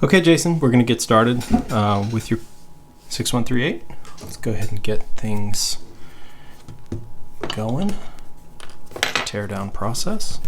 Okay, Jason, we're going to get started with your 6138. Let's go ahead and get things going. Tear down process.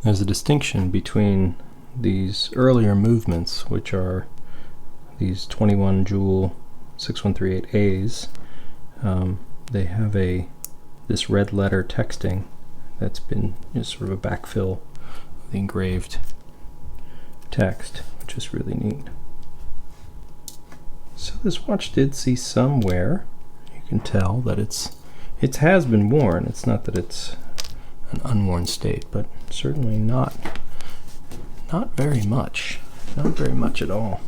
There's a distinction between these earlier movements, which are these 21 joule 6138As. They have this red letter texting that's been sort of a backfill of the engraved text, which is really neat. So this watch did see some wear. You can tell that it has been worn. It's not that it's an unworn state, but certainly not very much. Not very much at all.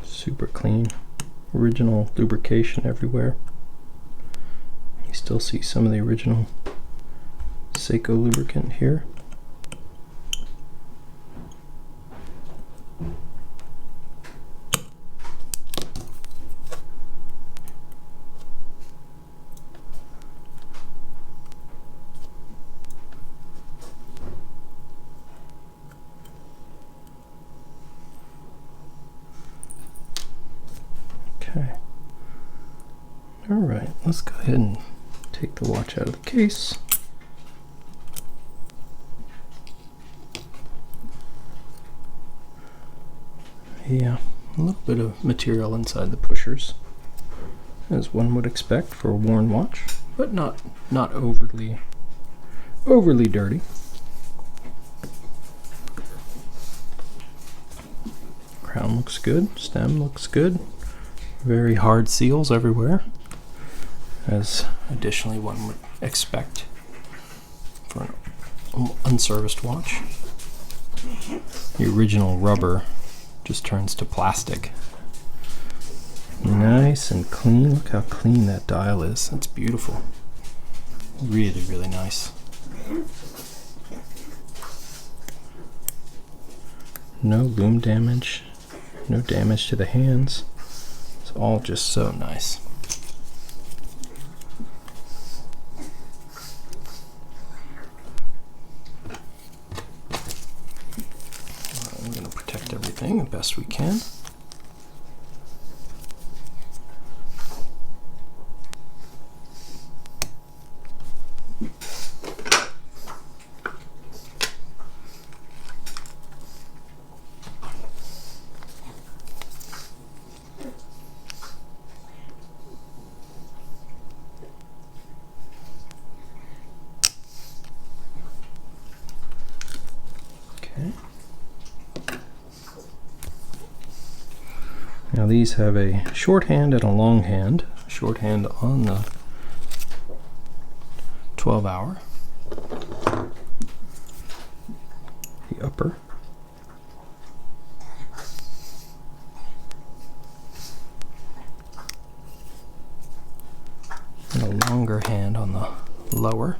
Super clean, original lubrication everywhere. You still see some of the original Seiko lubricant here. Okay. Alright, let's go ahead and take the watch out of the case. Yeah, a little bit of material inside the pushers, as one would expect for a worn watch, but not overly dirty. Crown looks good, stem looks good. Very hard seals everywhere, as additionally one would expect for an unserviced watch. The original rubber just turns to plastic. Nice and clean. Look how clean that dial is. That's beautiful. Really, really nice. No loom damage, no damage to the hands. It's all just so nice. I'm going to protect everything the best we can. Now these have a shorthand and a longhand. Shorthand on the 12-hour. The upper. And a longer hand on the lower.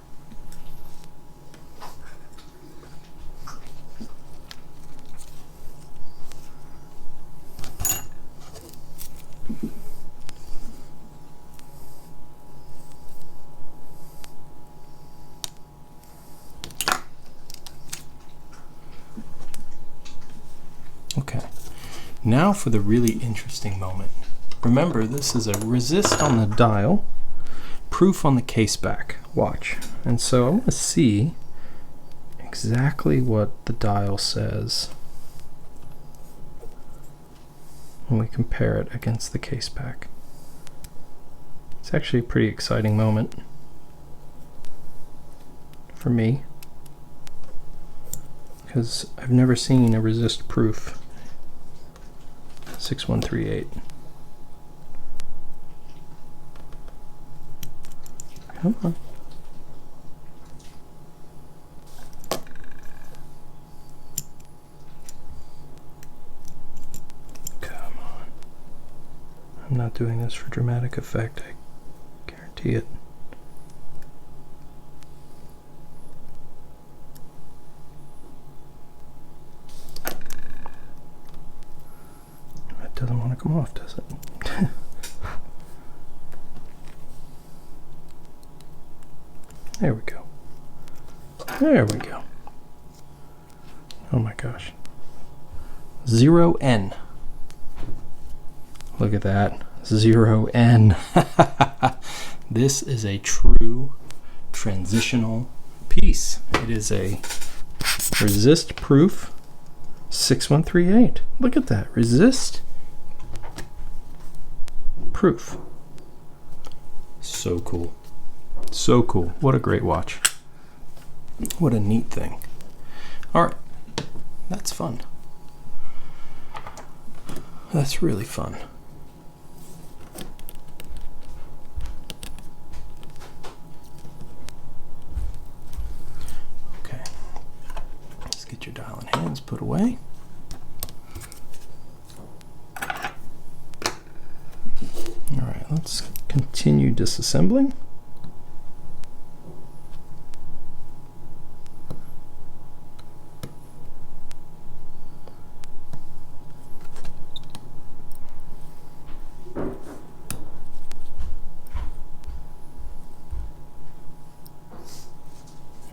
Now for the really interesting moment. Remember, this is a resist on the dial, proof on the case back watch. And so I want to see exactly what the dial says when we compare it against the case back. It's actually a pretty exciting moment for me, because I've never seen a resist proof 6138. Come on. Come on. I'm not doing this for dramatic effect, I guarantee it. That doesn't want to come off, does it? There we go. There we go. Oh my gosh. 0N. Look at that. 0N. This is a true transitional piece. It is a resist proof 6138. Look at that. Resist proof. So cool. So cool. What a great watch. What a neat thing. Alright. That's fun. That's really fun. Okay. Let's get your dial and hands put away. Alright, let's continue disassembling.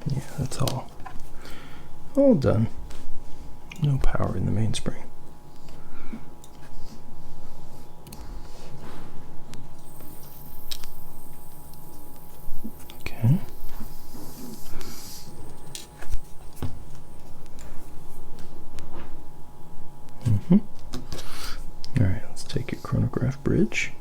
Yeah, that's all done. No power in the mainspring. Okay. All right, let's take your chronograph bridge.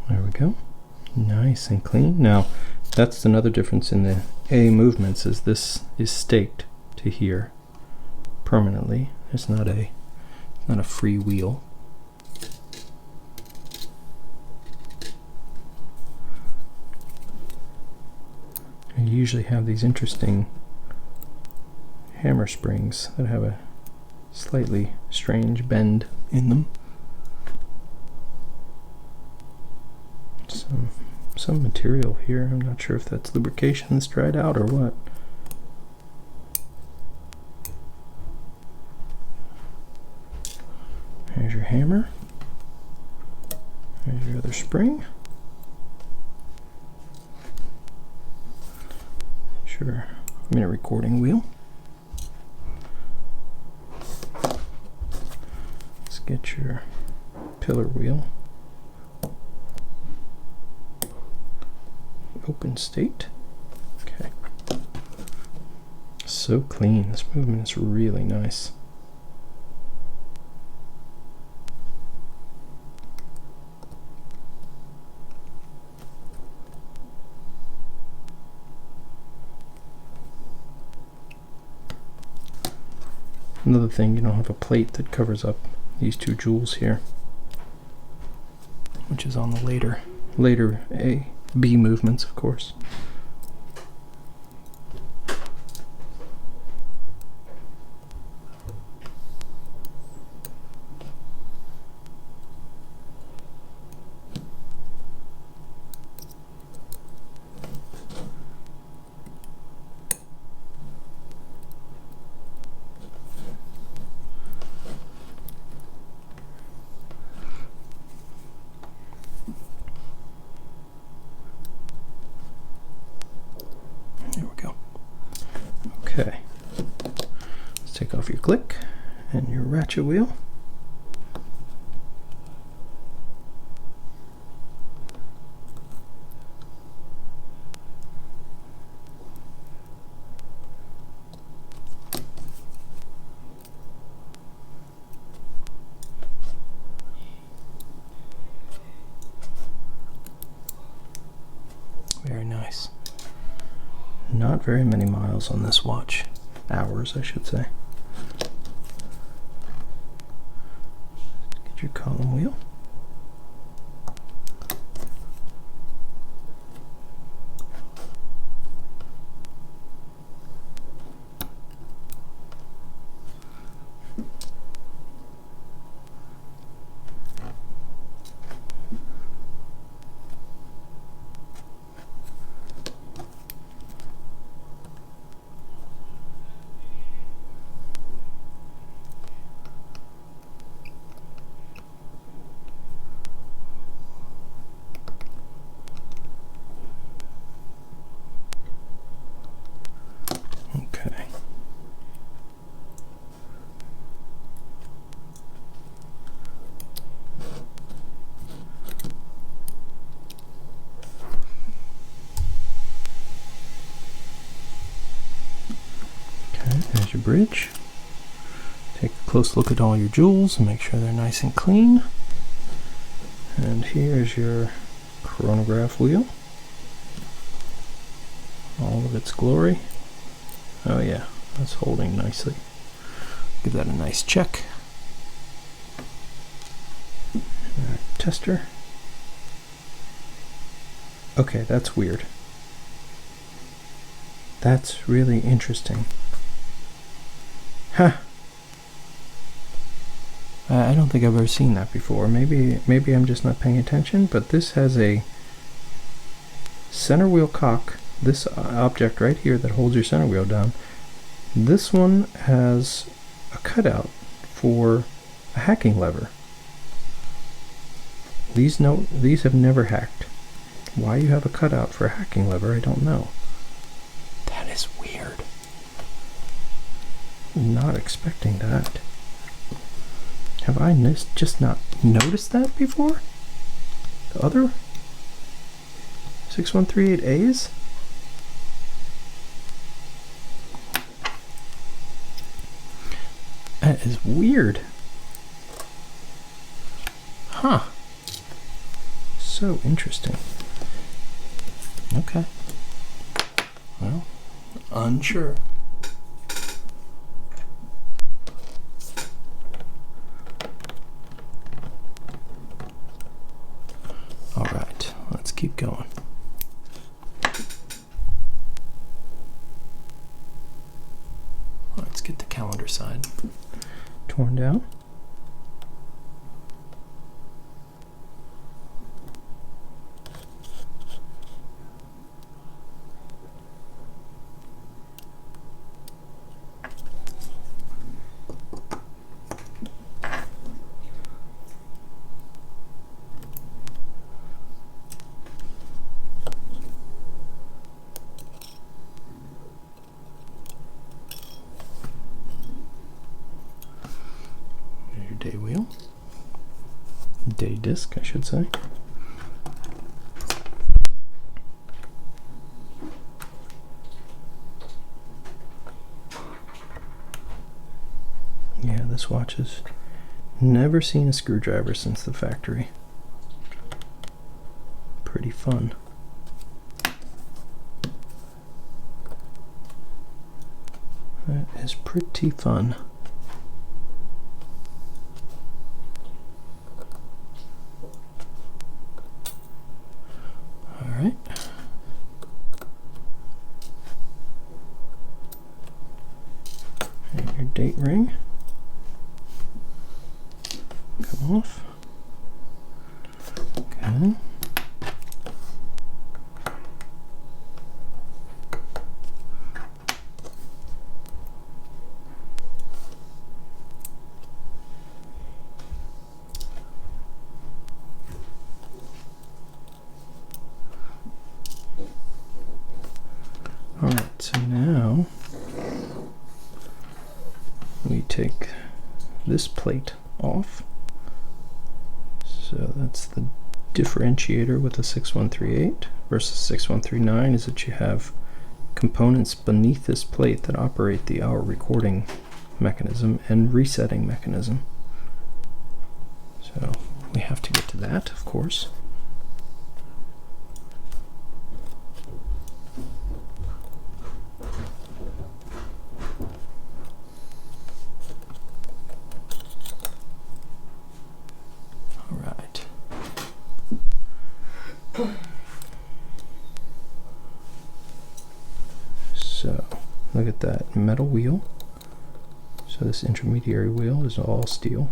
There we go. Nice and clean. Now, that's another difference in the A movements, is this is staked to here permanently. It's not a free wheel. You usually have these interesting hammer springs that have a slightly strange bend in them. Some material here. I'm not sure if that's lubrication that's dried out or what. There's your hammer. There's your other spring. Sure, minute recording wheel. Let's get your pillar wheel. Open state. Okay. So clean. This movement is really nice. Another thing, you don't have a plate that covers up these two jewels here, which is on the later A, B movements, of course. off your click and your ratchet wheel. Very nice. Not very many miles on this watch. Hours, I should say. Get your column wheel. There's your bridge. Take a close look at all your jewels and make sure they're nice and clean. And here's your chronograph wheel. All of its glory. Oh yeah, that's holding nicely. Give that a nice check. Tester. Okay, that's weird. That's really interesting. Huh. I don't think I've ever seen that before. Maybe I'm just not paying attention, but this has a center wheel cock. This object right here that holds your center wheel down, this one has a cutout for a hacking lever. These have never hacked. Why you have a cutout for a hacking lever, I don't know. That is weird. Not expecting that. Have I just not noticed that before? The other 6138As? That is weird. Huh. So interesting. Okay. Well, unsure. All right, let's keep going. Let's get the calendar side torn down. Day wheel, day disc, I should say. Yeah, this watch has never seen a screwdriver since the factory. Pretty fun. That is pretty fun. Date ring, come off. Okay. All right, so now we this plate off. So that's the differentiator with the 6138 versus 6139, is that you have components beneath this plate that operate the hour recording mechanism and resetting mechanism. So we have to get to that, of course. All right. So look at that metal wheel. So this intermediary wheel is all steel,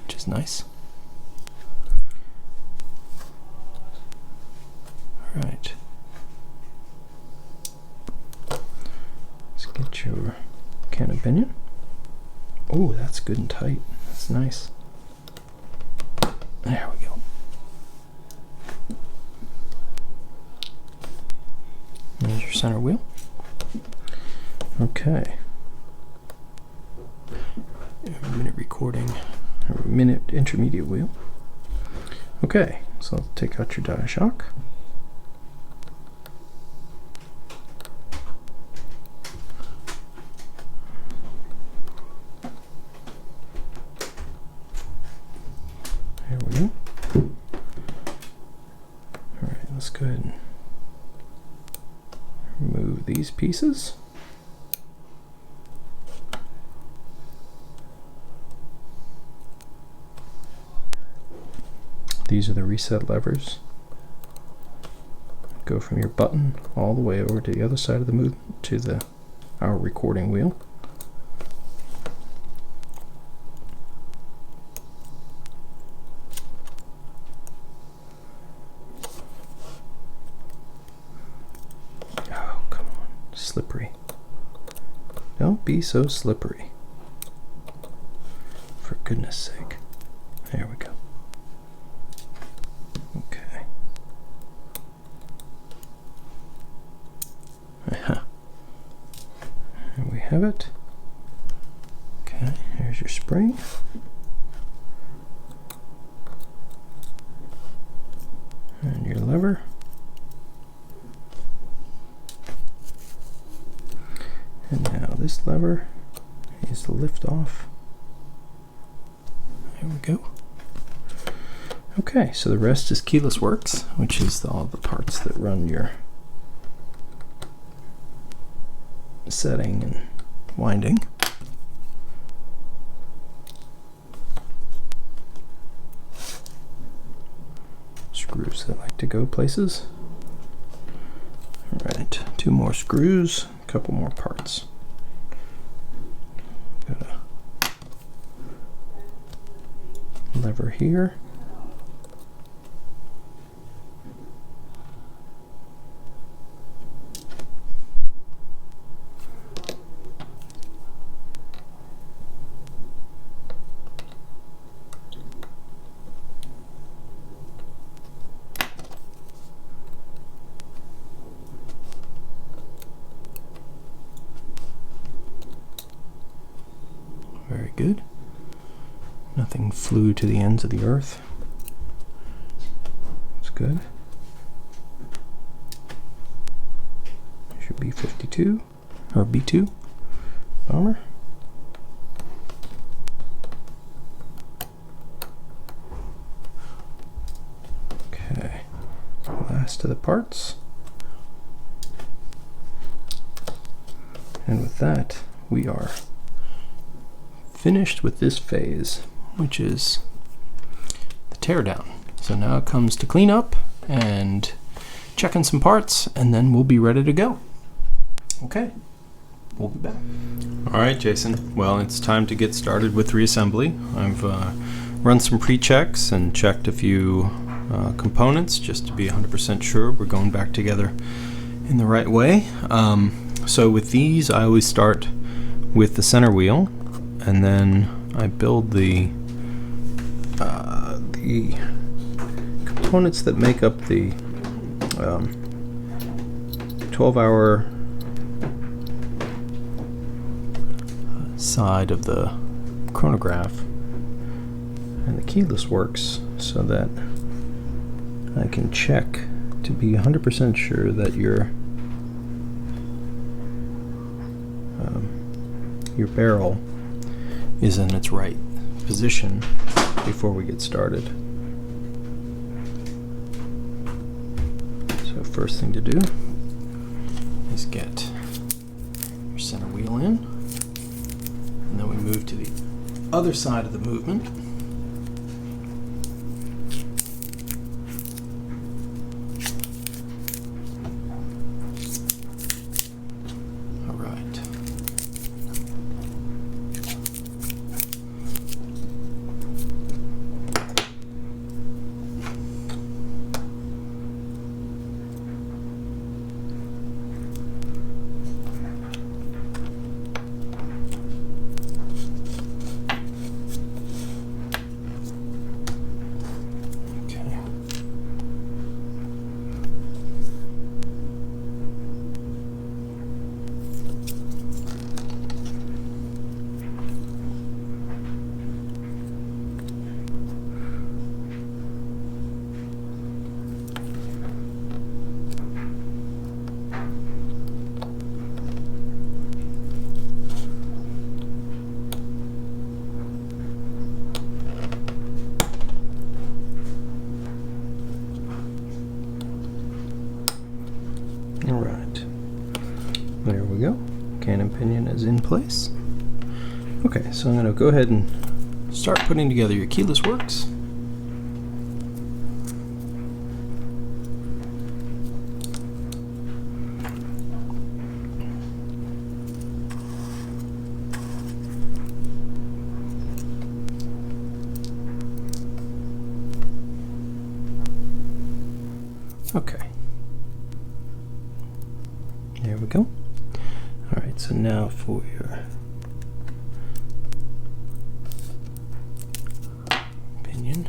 which is nice. All right. Let's get your can of pinion. Oh, that's good and tight. That's nice. There we go. There's your center wheel. Okay. Minute recording, or minute intermediate wheel. Okay, so let's take out your die shock. There we go. Alright, let's go ahead and remove these pieces. These are the reset levers. Go from your button all the way over to the other side of the movement to our recording wheel. Oh, come on, slippery. Don't be so slippery. For goodness sake. There we go. Okay. Here we have it. Okay, here's your spring. And your lever. And now this lever is the lift off. There we go. Okay, so the rest is keyless works, which is all the parts that run your setting and winding. Screws that like to go places. All right, 2 more screws, a couple more parts. Got a lever here. Very good. Nothing flew to the ends of the earth. That's good. Should be 52 or B2 bomber. Okay. Last of the parts. And with that, we are finished with this phase, which is the teardown. So now it comes to clean up and checking some parts, and then we'll be ready to go. Okay, we'll be back. All right, Jason. Well, it's time to get started with reassembly. I've run some pre-checks and checked a few components just to be 100% sure we're going back together in the right way. So with these, I always start with the center wheel, and then I build the components that make up the 12-hour side of the chronograph and the keyless works so that I can check to be 100% sure that your barrel is in its right position before we get started. So first thing to do is get your center wheel in, and then we move to the other side of the movement. All right. Alright, there we go. Cannon pinion is in place. Okay, so I'm going to go ahead and start putting together your keyless works. Okay. There we go. Alright, so now for your pinion.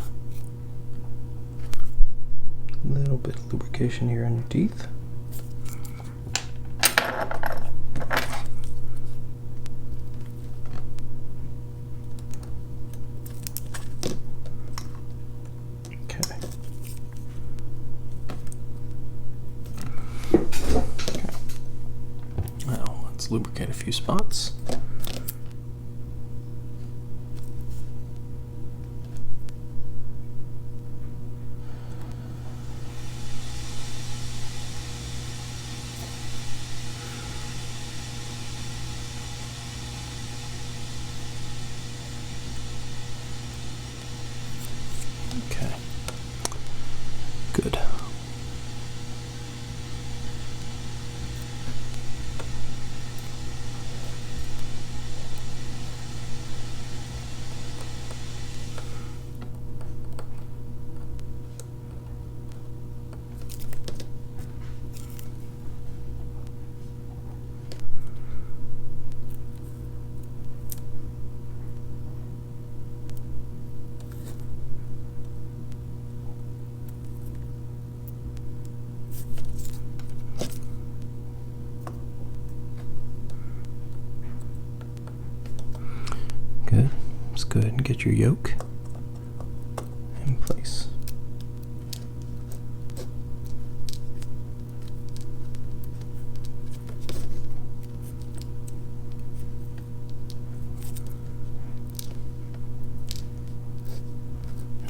A little bit of lubrication here on your teeth. Lubricate a few spots. Okay. Good. Good. Let's go ahead and get your yoke in place.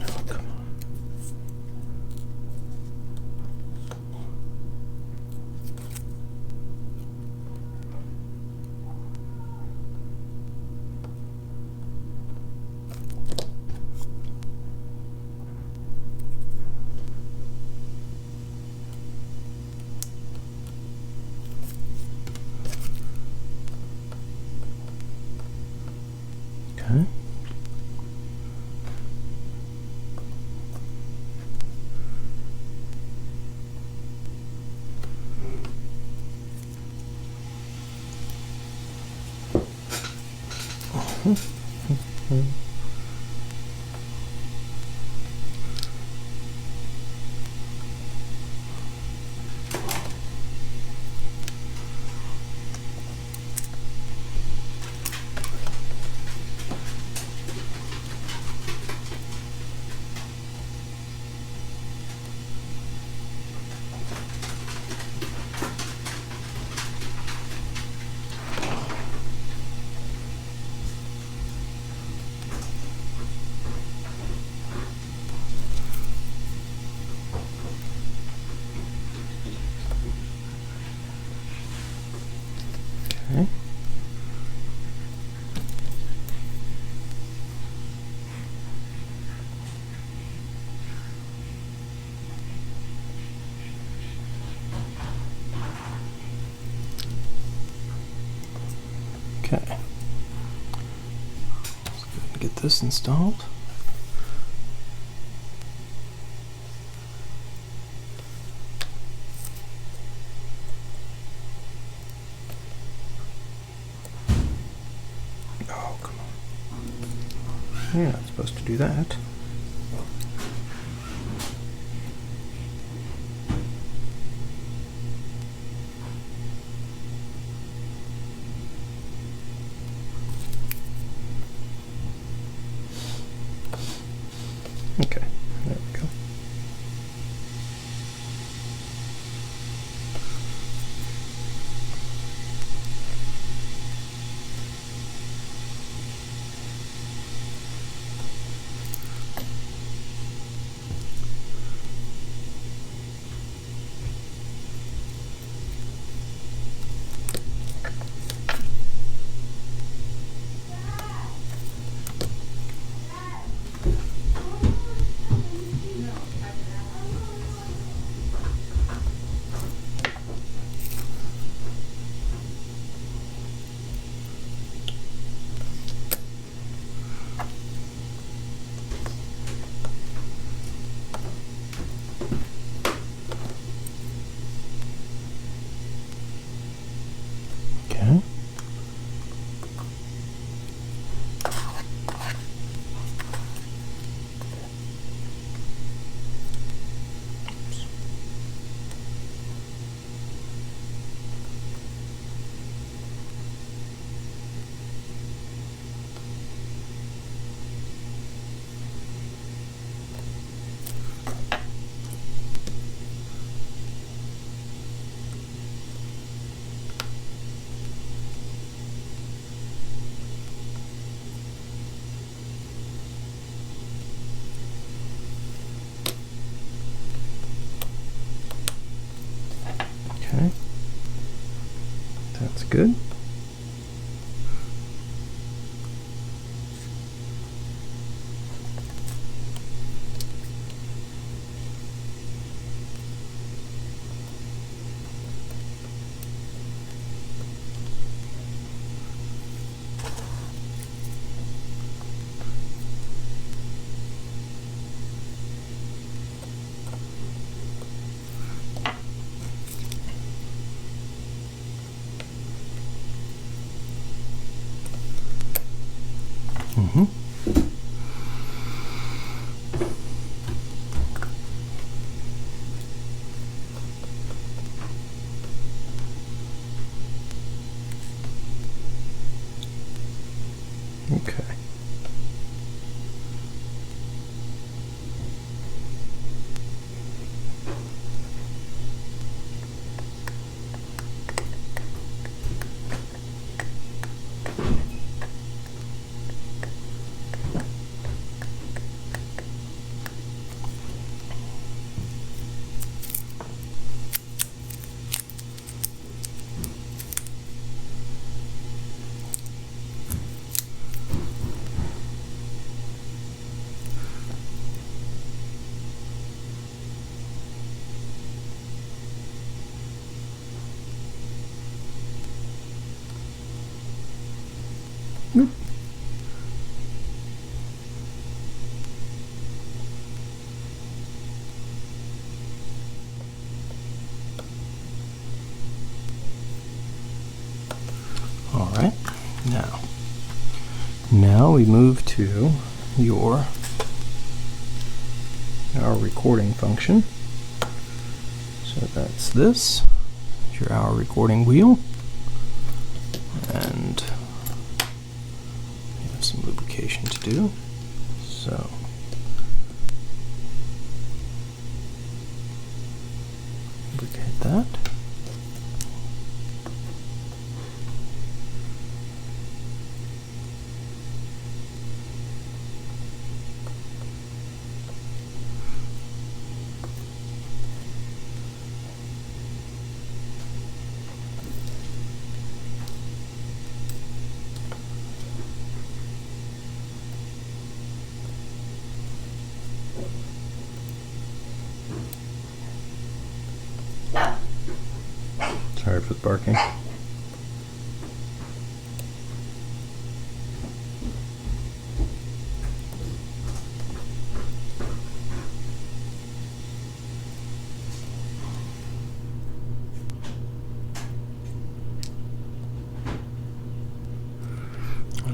Oh, come on. Okay. this installed. Oh, come on. You're not supposed to do that. Okay, there we go. Okay. Okay, that's good. Mm-hmm. Okay. All right, now we move to our recording function. So that's this. It's your hour recording wheel, and we have some lubrication to do. So lubricate that. Sorry for the barking.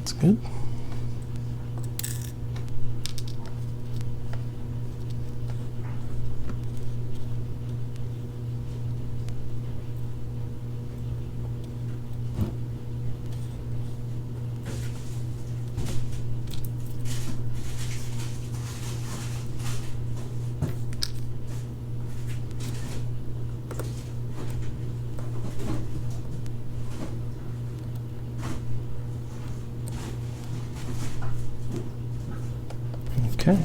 That's good. Okay.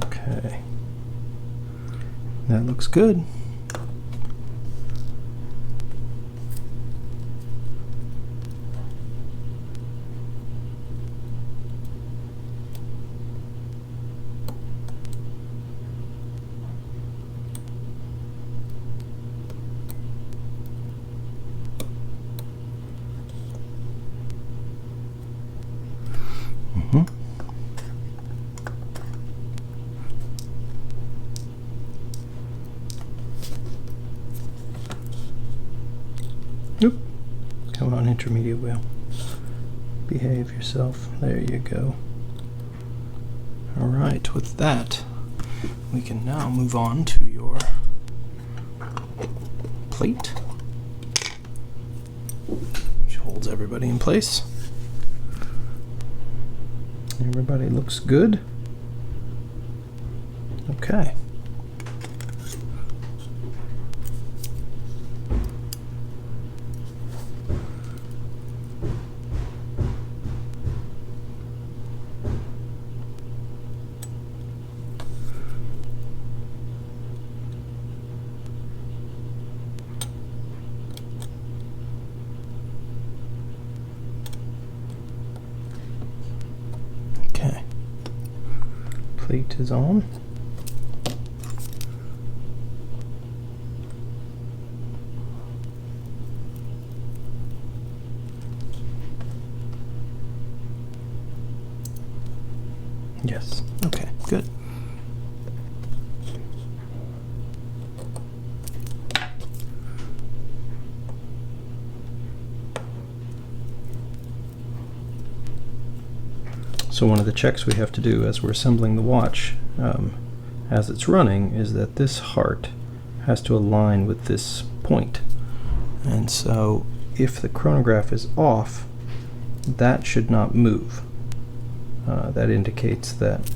Okay. That looks good. Oop. Come on, intermediate wheel. Behave yourself. There you go. Alright, with that, we can now move on to your plate, which holds everybody in place. Everybody looks good. Okay. Okay. Plate is on. Yes. Okay, good. So one of the checks we have to do as we're assembling the watch as it's running is that this heart has to align with this point. And so if the chronograph is off, that should not move. That indicates that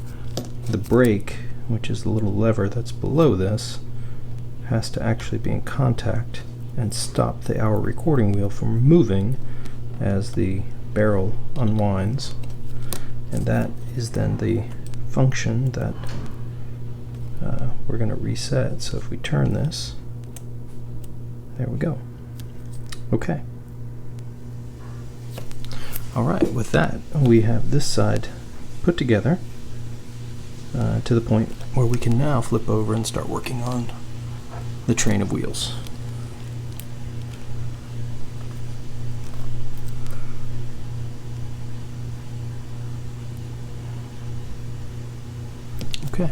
the brake, which is the little lever that's below this, has to actually be in contact and stop the hour recording wheel from moving as the barrel unwinds. And that is then the function that we're going to reset. So if we turn this, there we go. Okay. Alright, with that, we have this side put together to the point where we can now flip over and start working on the train of wheels. Okay.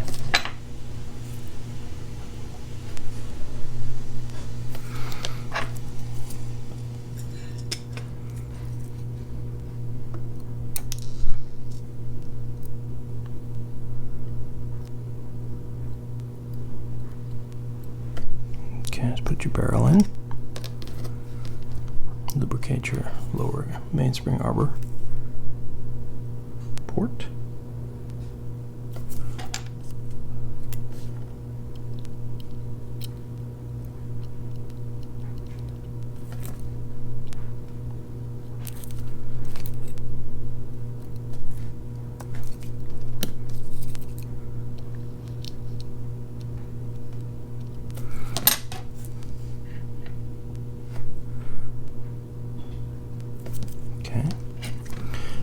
Just put your barrel in. Lubricate your lower mainspring arbor port.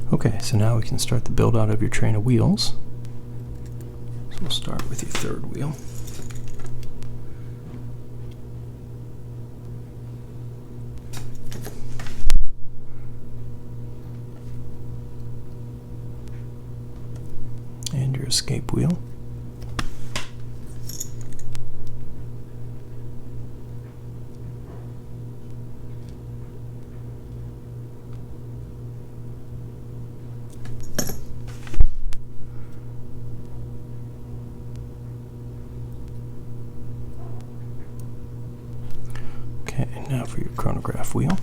Okay, so now we can start the build out of your train of wheels. So we'll start with your third wheel. And your escape wheel. Now for your chronograph wheel,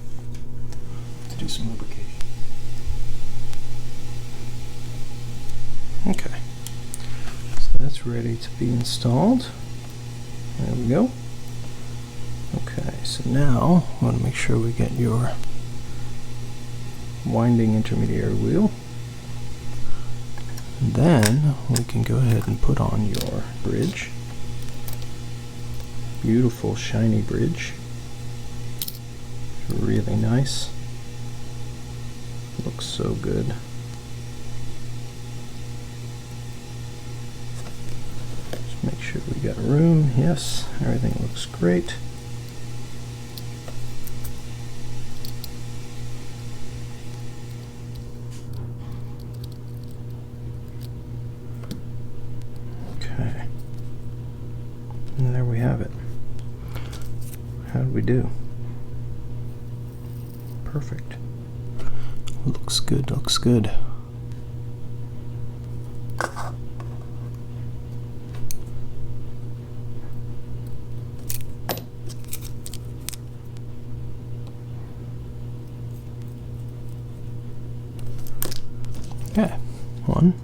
to do some lubrication. Okay, so that's ready to be installed. There we go. Okay, so now I want to make sure we get your winding intermediary wheel. And then we can go ahead and put on your bridge. Beautiful shiny bridge. Really nice. Looks so good. Just make sure we got room. Yes, everything looks great. Okay. And there we have it. How did we do? Perfect. Looks good, looks good. Okay, one.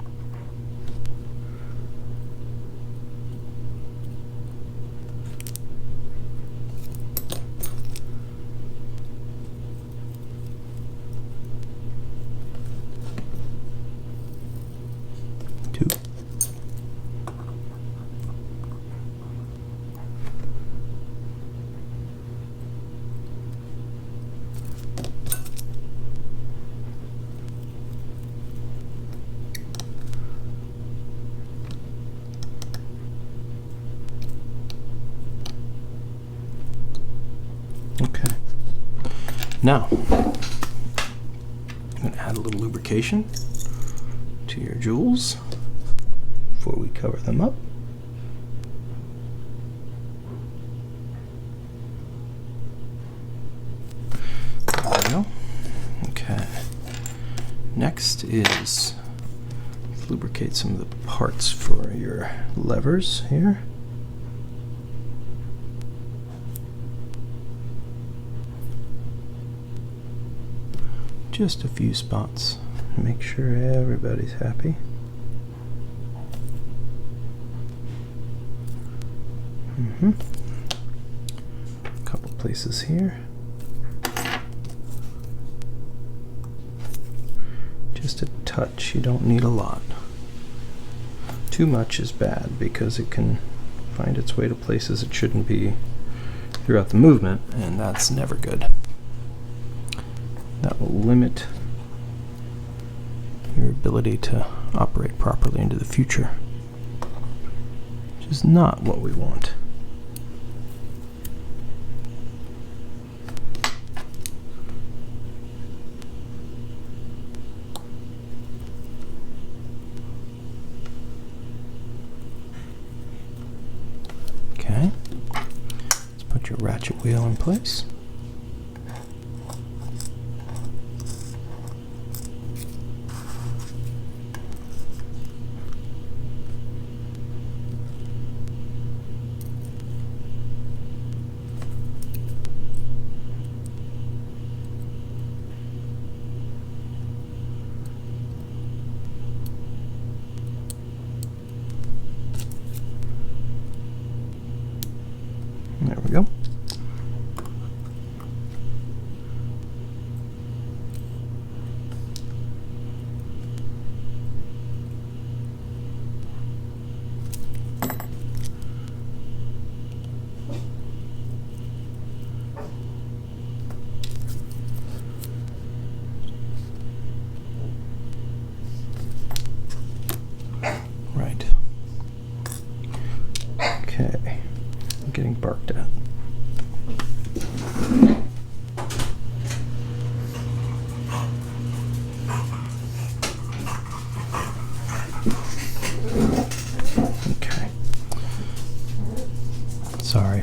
Okay. Now, I'm going to add a little lubrication to your jewels before we cover them up. There we go. Okay. Next is lubricate some of the parts for your levers here. Just a few spots. Make sure everybody's happy. A couple places here. Just a touch, you don't need a lot. Too much is bad because it can find its way to places it shouldn't be throughout the movement, and that's never good. That will limit your ability to operate properly into the future, which is not what we want. Okay, let's put your ratchet wheel in place.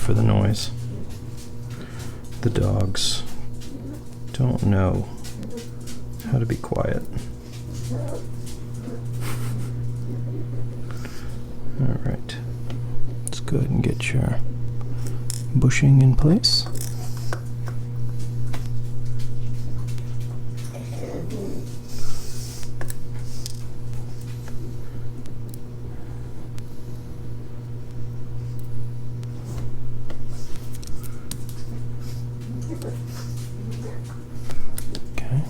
for the noise. The dogs don't know how to be quiet. Alright, let's go ahead and get your bushing in place. Okay.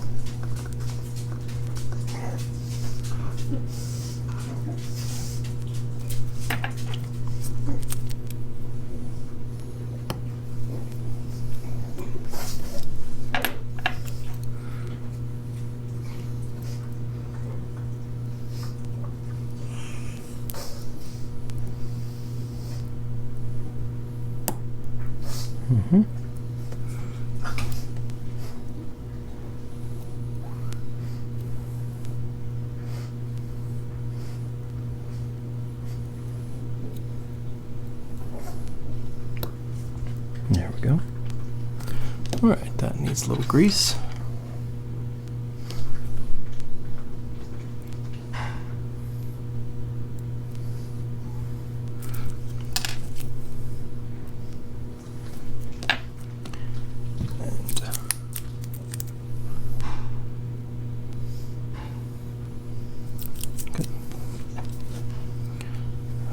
Mm-hmm. There we go. All right, that needs a little grease.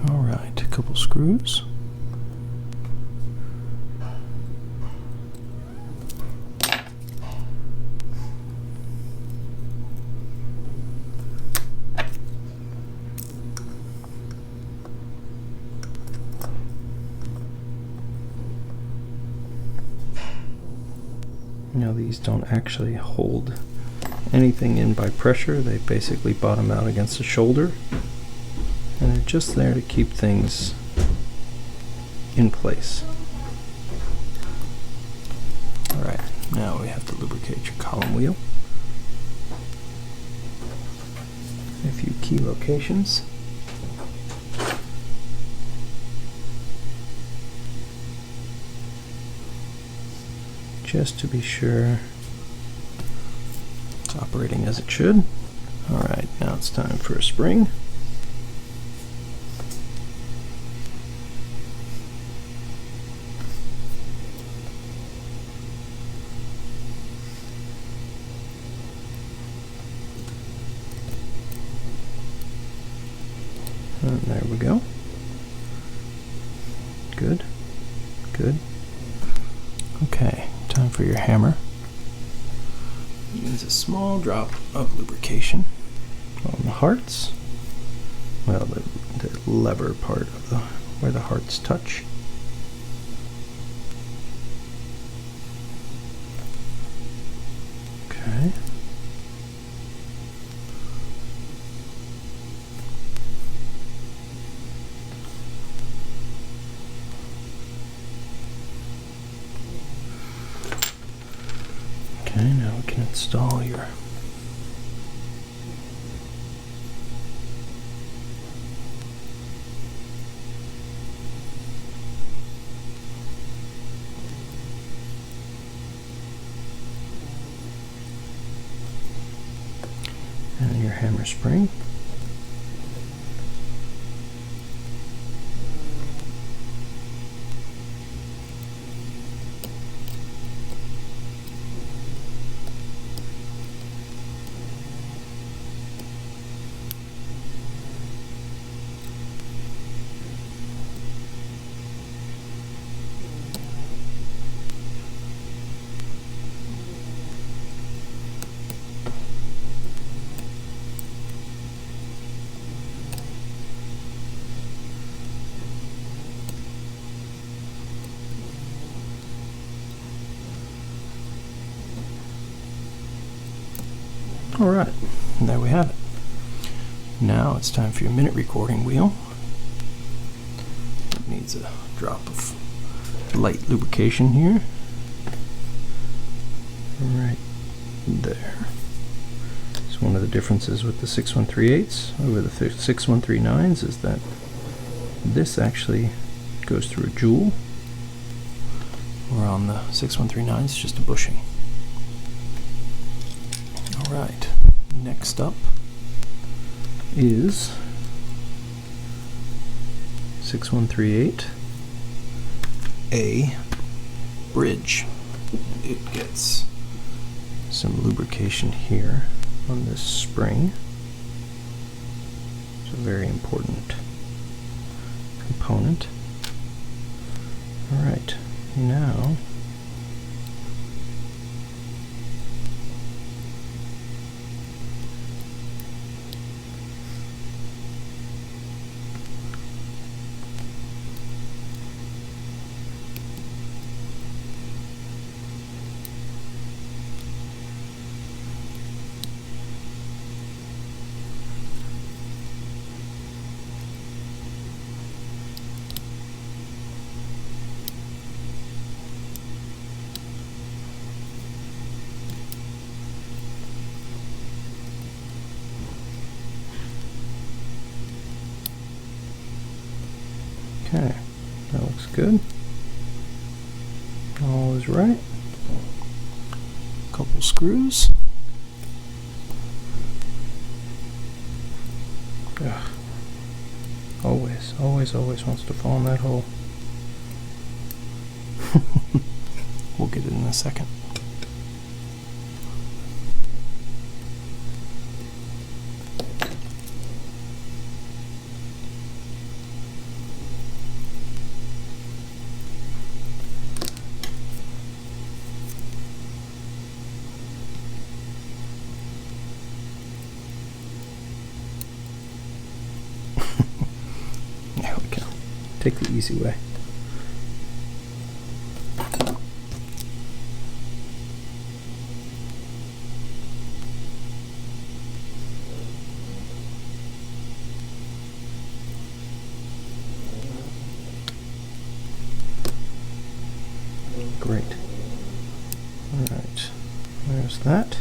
Alright, a couple screws. Now these don't actually hold anything in by pressure. They basically bottom out against the shoulder, and they're just there to keep things in place. Alright, now we have to lubricate your column wheel. A few key locations. Just to be sure it's operating as it should. Alright, now it's time for a spring. And there we go. Good. Good. Okay, time for your hammer. Use a small drop of lubrication on the hearts. Well, the lever part of where the hearts touch. Okay. Okay, now we can install your hammer spring. Alright, and there we have it. Now it's time for your minute recording wheel. It needs a drop of light lubrication here. Right there. So one of the differences with the 6138s over the 6139s is that this actually goes through a jewel, Where on the 6139 it's just a bushing. Alright, next up is 6138 A bridge. It gets some lubrication here on this spring. It's a very important component. Alright, now okay, that looks good. All is right. Couple screws. Ugh. Always wants to fall in that hole. We'll get it in a second. There we go. Take the easy way. Great. Alright, there's that.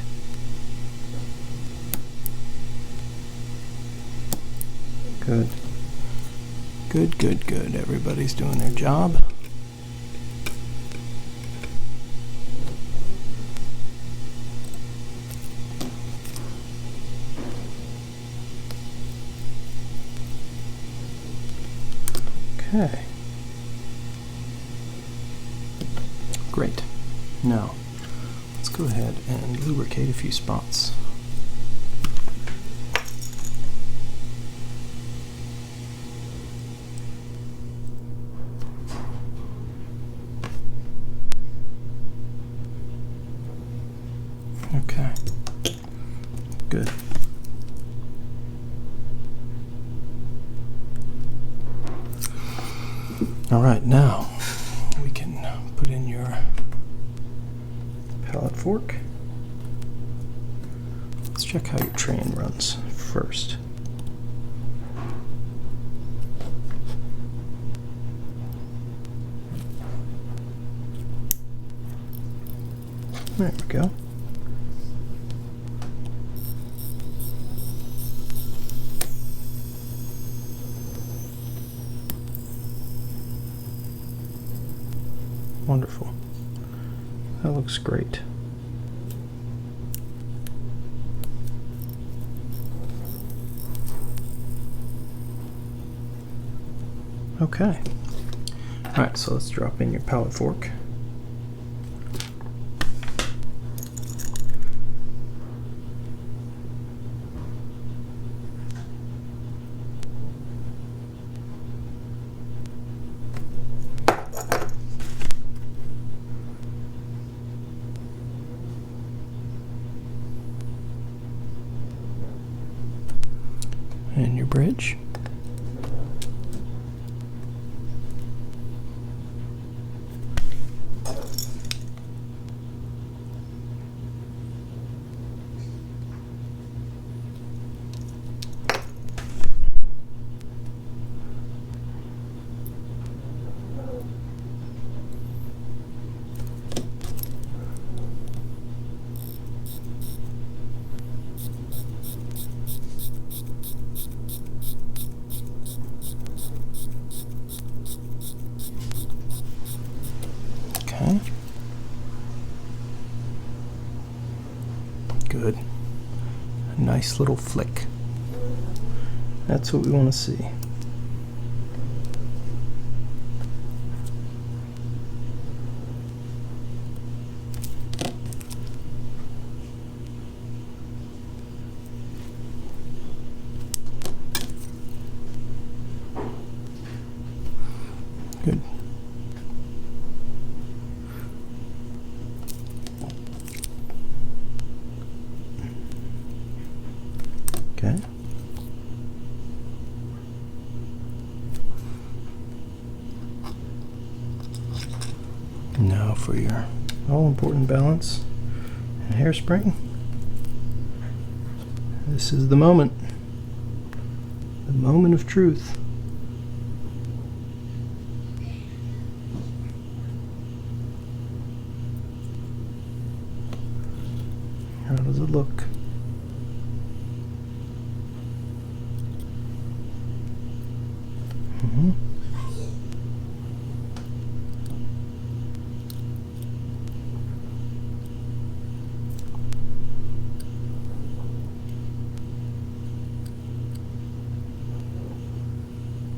Good. Good. Everybody's doing their job. Okay. Great. Now, let's go ahead and lubricate a few spots. Okay. Good. All right, now we can put in your pallet fork. Let's check how your train runs first. There we go. Wonderful. That looks great. Okay. Alright, so let's drop in your pallet fork. And your bridge. nice little flick. That's what we want to see. Good. Okay. Now for your all-important balance and hairspring. This is the moment of truth. How does it look?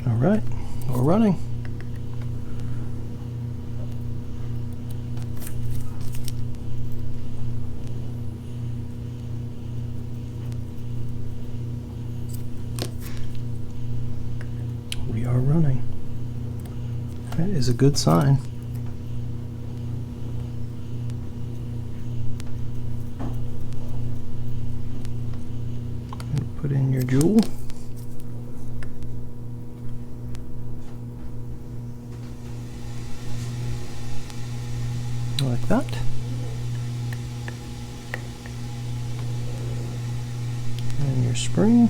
All right, we're running. We are running. That is a good sign. Put in your jewel. Like that. And your spring.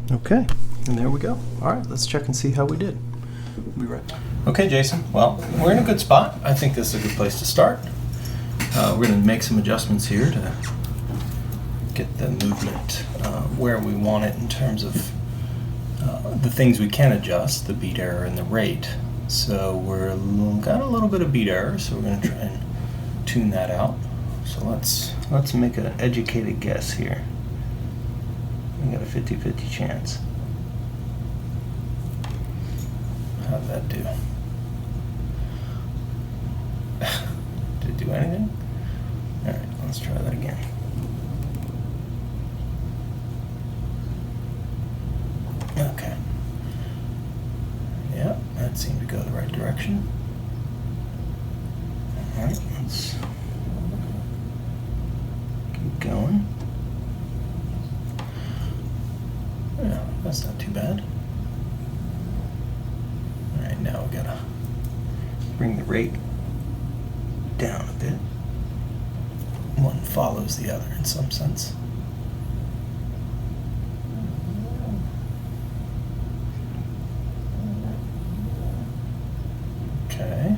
Okay, and there we go. All right, let's check and see how we did. We'll be right back. Okay, Jason. Well, we're in a good spot. I think this is a good place to start. We're going to make some adjustments here to get the movement where we want it in terms of the things we can adjust, the beat error and the rate. So got a little bit of beat error, so we're going to try and tune that out. So let's make an educated guess here. We got a 50-50 chance. How'd that do? Did it do anything? Alright, let's try that again. Okay. Yeah, that seemed to go the right direction. Alright, let's keep going. Yeah, that's not too bad. Alright, now we gotta bring the rate down a bit. One follows the other in some sense. Okay.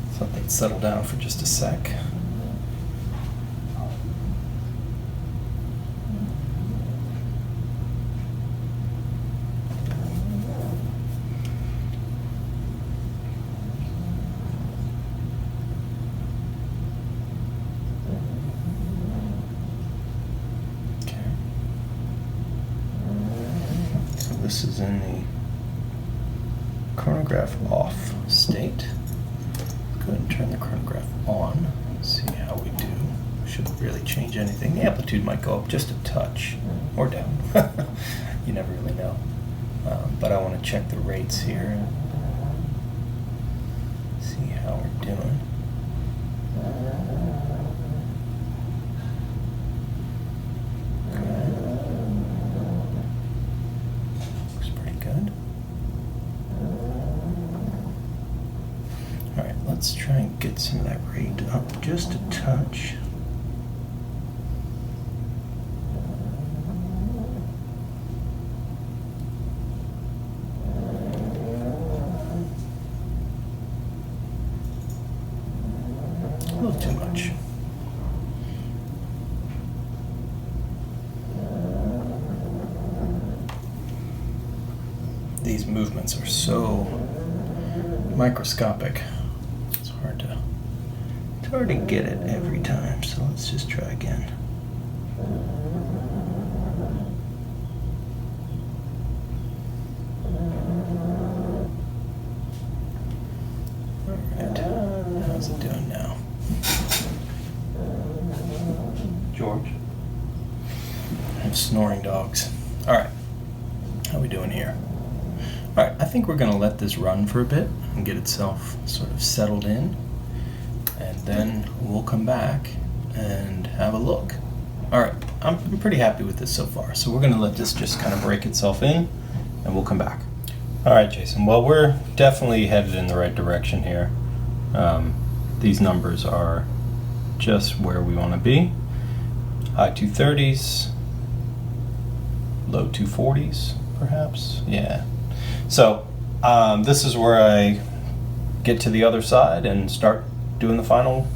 Let's let that settle down for just a sec. This is in the chronograph off state. Go ahead and turn the chronograph on. See how we do. Shouldn't really change anything. The amplitude might go up just a touch or down. You never really know. But I want to check the rates here. See how we're doing. Let's try and get some of that rate up just a touch. a little too much. These movements are so microscopic. It's hard to get it every time, so let's just try again. Alright, how's it doing now? George? I have snoring dogs. Alright, how are we doing here? Alright, I think we're going to let this run for a bit and get itself sort of settled in, and then we'll come back and have a look. Alright, I'm pretty happy with this so far, so we're going to let this just kind of break itself in, and we'll come back. Alright, Jason, well, we're definitely headed in the right direction here. These numbers are just where we want to be. High 230s, low 240s, perhaps, yeah. So this is where I get to the other side and start doing the final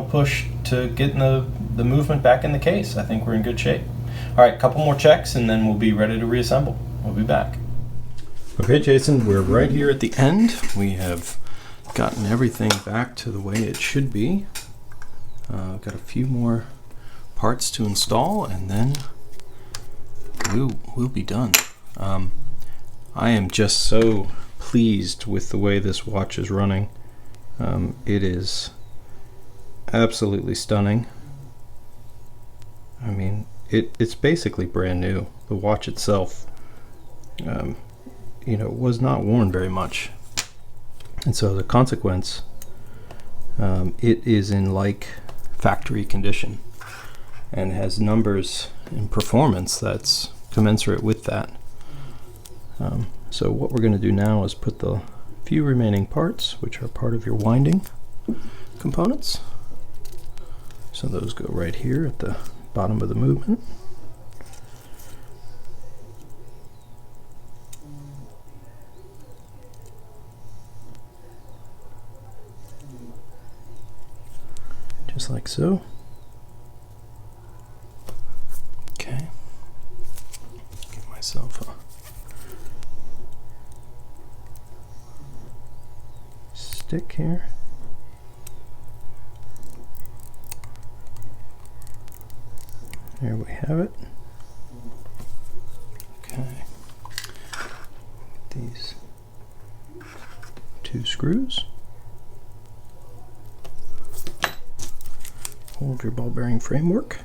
push to getting the movement back in the case. I think we're in good shape. All right, a couple more checks and then we'll be ready to reassemble. We'll be back. Okay, Jason, we're right here at the end. We have gotten everything back to the way it should be. Got a few more parts to install and then we'll be done. I am just so pleased with the way this watch is running. It is absolutely stunning. I mean, it's basically brand new. The watch itself, was not worn very much. And so the consequence, it is in like factory condition and has numbers in performance that's commensurate with that. So what we're going to do now is put the few remaining parts, which are part of your winding components. So those go right here at the bottom of the movement. Just like so. Okay. Get myself a stick here. There we have it. Okay. These two screws. Hold your ball bearing framework.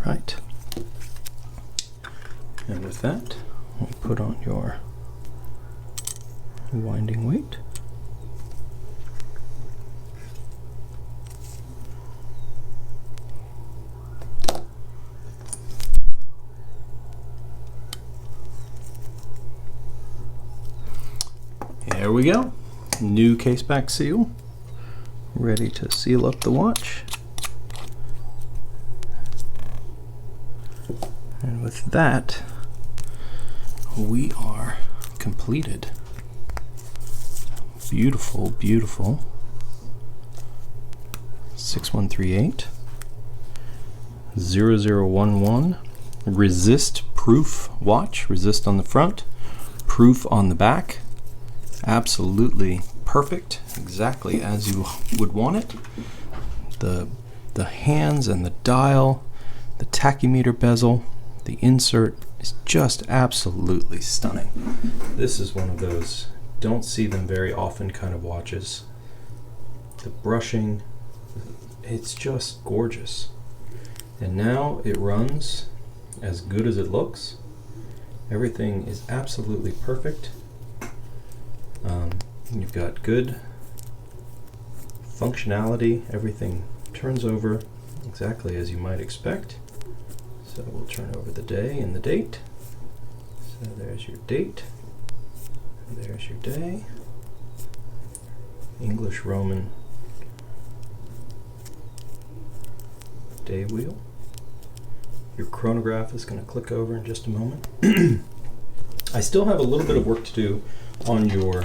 Right, and with that, we'll put on your winding weight. There we go, new case back seal, ready to seal up the watch. And with that, we are completed. Beautiful, beautiful 6138 0011 resist proof watch. Resist on the front, proof on the back. Absolutely perfect, exactly as you would want it. The hands and the dial, the tachymeter bezel, the insert is just absolutely stunning. This is one of those don't see them very often kind of watches. The brushing, it's just gorgeous. And now it runs as good as it looks. Everything is absolutely perfect. You've got good functionality. Everything turns over exactly as you might expect. So we'll turn over the day and the date. So there's your date, and there's your day. English Roman day wheel. Your chronograph is going to click over in just a moment. I still have a little bit of work to do on your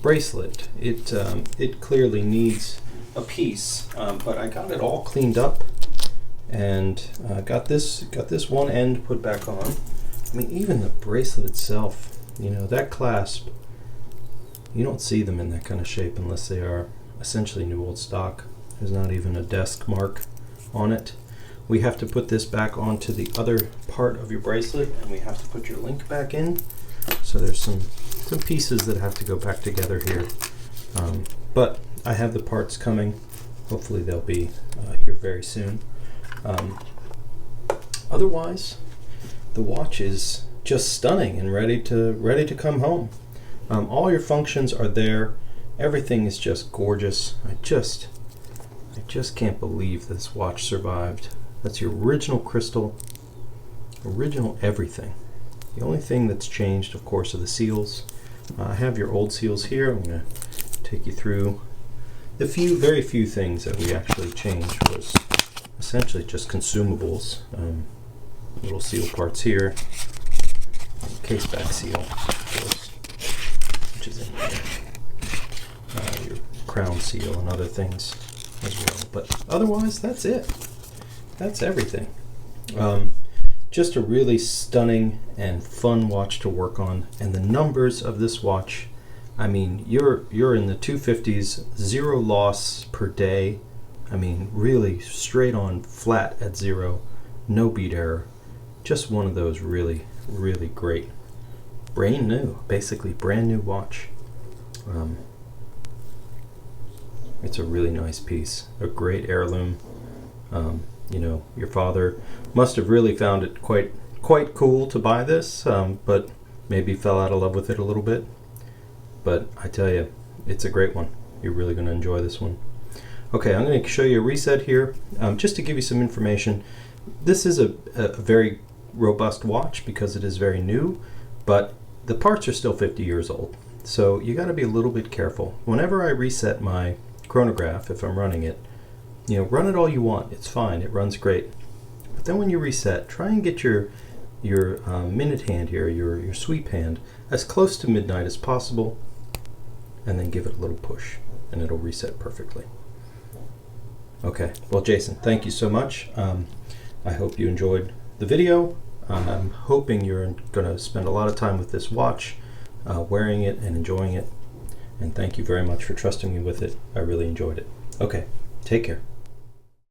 bracelet. It clearly needs a piece, but I got it all cleaned up and got this one end put back on. I mean, even the bracelet itself, you know, that clasp, you don't see them in that kind of shape unless they are essentially new old stock. There's not even a desk mark on it. We have to put this back onto the other part of your bracelet, and we have to put your link back in. So there's some pieces that have to go back together here. But I have the parts coming. Hopefully they'll be here very soon. Otherwise, the watch is just stunning and ready to come home. All your functions are there. Everything is just gorgeous. I just can't believe this watch survived. That's your original crystal, original everything. The only thing that's changed, of course, are the seals. I have your old seals here. I'm going to take you through the very few things that we actually changed. Was essentially just consumables. Little seal parts here. Case back seal, of course, which is in here. Your crown seal and other things as well. But otherwise, that's it. That's everything. Just a really stunning and fun watch to work on. And the numbers of this watch, I mean, you're in the 250s, 0 loss per day. I mean, really straight on flat at 0, no beat error. Just one of those really, really great, brand new, basically brand new watch. It's a really nice piece, a great heirloom. You know, your father must have really found it quite cool to buy this, but maybe fell out of love with it a little bit. But I tell you, it's a great one. You're really going to enjoy this one. Okay, I'm going to show you a reset here, just to give you some information. This is a very robust watch because it is very new, but the parts are still 50 years old. So you got to be a little bit careful. Whenever I reset my chronograph, if I'm running it, you know, run it all you want. It's fine. It runs great. But then when you reset, try and get your minute hand here, your sweep hand, as close to midnight as possible, and then give it a little push, and it'll reset perfectly. Okay. Well, Jason, thank you so much. I hope you enjoyed the video. I'm hoping you're going to spend a lot of time with this watch, wearing it and enjoying it. And thank you very much for trusting me with it. I really enjoyed it. Okay, take care.